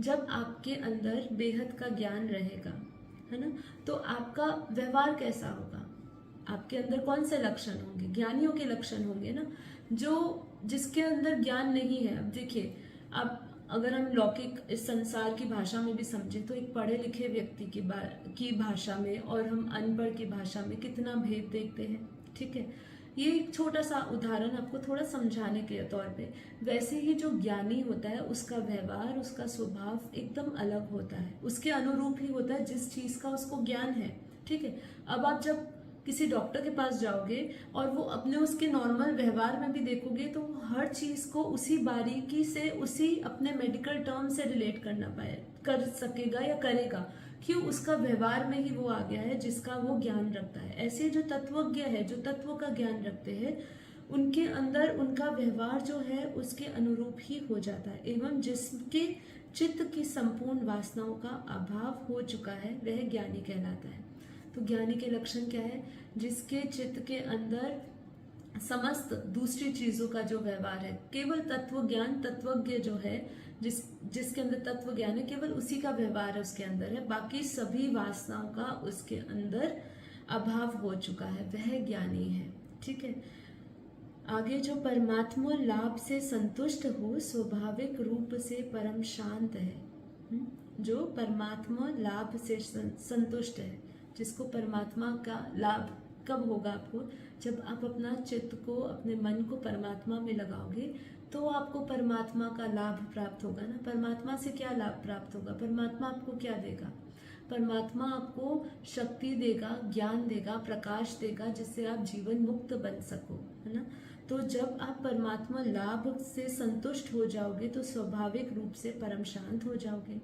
जब आपके अंदर बेहद का ज्ञान रहेगा, है ना, तो आपका व्यवहार कैसा होगा, आपके अंदर कौन से लक्षण होंगे, ज्ञानियों के लक्षण होंगे ना। जो जिसके अंदर ज्ञान नहीं है, अब देखिए, अब अगर हम लौकिक इस संसार की भाषा में भी समझे तो एक पढ़े लिखे व्यक्ति की भाषा में और हम अनपढ़ की भाषा में कितना भेद देखते हैं। ठीक है, ये एक छोटा सा उदाहरण आपको थोड़ा समझाने के तौर पे। वैसे ही जो ज्ञानी होता है उसका व्यवहार, उसका स्वभाव एकदम अलग होता है, उसके अनुरूप ही होता है जिस चीज का उसको ज्ञान है। ठीक है, अब आप जब किसी डॉक्टर के पास जाओगे और वो अपने उसके नॉर्मल व्यवहार में भी देखोगे तो वो हर चीज को उसी बारीकी से, उसी अपने मेडिकल टर्म से रिलेट कर सकेगा या करेगा। क्यों? उसका व्यवहार में ही वो आ गया है जिसका वो ज्ञान रखता है। ऐसे जो तत्वज्ञ है, जो तत्व का ज्ञान रखते हैं, उनके अंदर उनका व्यवहार जो है उसके अनुरूप ही हो जाता है। एवं जिसके चित्त की संपूर्ण वासनाओं का अभाव हो चुका है वह ज्ञानी कहलाता है। तो ज्ञानी के लक्षण क्या है? जिसके चित्त के अंदर समस्त दूसरी चीजों का जो व्यवहार है, केवल तत्व ज्ञान, तत्वज्ञ जो है, जिसके अंदर तत्व ज्ञान है, केवल उसी का व्यवहार उसके अंदर है, बाकी सभी वासनाओं का उसके अंदर अभाव हो चुका है, वह ज्ञानी है। ठीक है, आगे, जो परमात्मा लाभ से संतुष्ट हो, स्वाभाविक रूप से परम शांत है। जो परमात्मा लाभ से संतुष्ट है, जिसको परमात्मा का लाभ कब होगा आपको? जब आप अपना चित्त को, अपने मन को परमात्मा में लगाओगे तो आपको परमात्मा का लाभ प्राप्त होगा ना। परमात्मा से क्या लाभ प्राप्त होगा? परमात्मा आपको क्या देगा? परमात्मा आपको शक्ति देगा, ज्ञान देगा, प्रकाश देगा, जिससे आप जीवन मुक्त बन सको, है ना। तो जब आप परमात्मा लाभ से संतुष्ट हो जाओगे तो स्वाभाविक रूप से परम शांत हो जाओगे।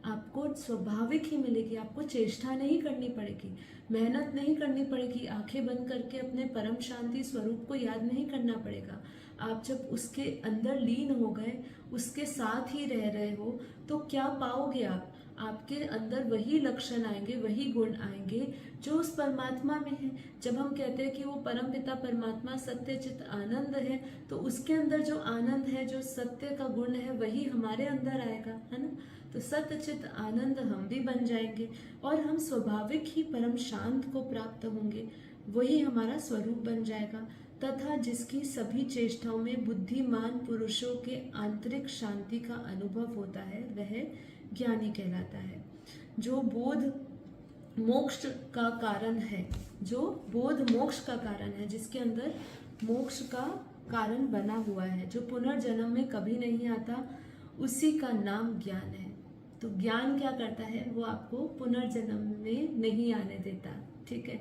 आपको स्वाभाविक ही मिलेगी, आपको चेष्टा नहीं करनी पड़ेगी, मेहनत नहीं करनी पड़ेगी, आंखें बंद करके अपने परम शांति स्वरूप को याद नहीं करना पड़ेगा। आप जब उसके अंदर लीन हो गए, उसके साथ ही रह रहे हो, तो क्या पाओगे आप? आपके अंदर वही लक्षण आएंगे, वही गुण आएंगे जो उस परमात्मा में है। जब हम कहते हैं कि वो परम पिता परमात्मा सत्य चित आनंद है, तो उसके अंदर जो आनंद है, जो सत्य का गुण है, वही हमारे अंदर आएगा, है ना। तो सत्य चित आनंद हम भी बन जाएंगे और हम स्वाभाविक ही परम शांत को प्राप्त होंगे, वही हमारा स्वरूप बन जाएगा। तथा जिसकी सभी चेष्टाओं में बुद्धिमान पुरुषों के आंतरिक शांति का अनुभव होता है वह ज्ञानी कहलाता है। जो बोध मोक्ष का कारण है, जो बोध मोक्ष का कारण है, जिसके अंदर मोक्ष का कारण बना हुआ है, जो पुनर्जन्म में कभी नहीं आता, उसी का नाम ज्ञान है। तो ज्ञान क्या करता है? वो आपको पुनर्जन्म में नहीं आने देता। ठीक है,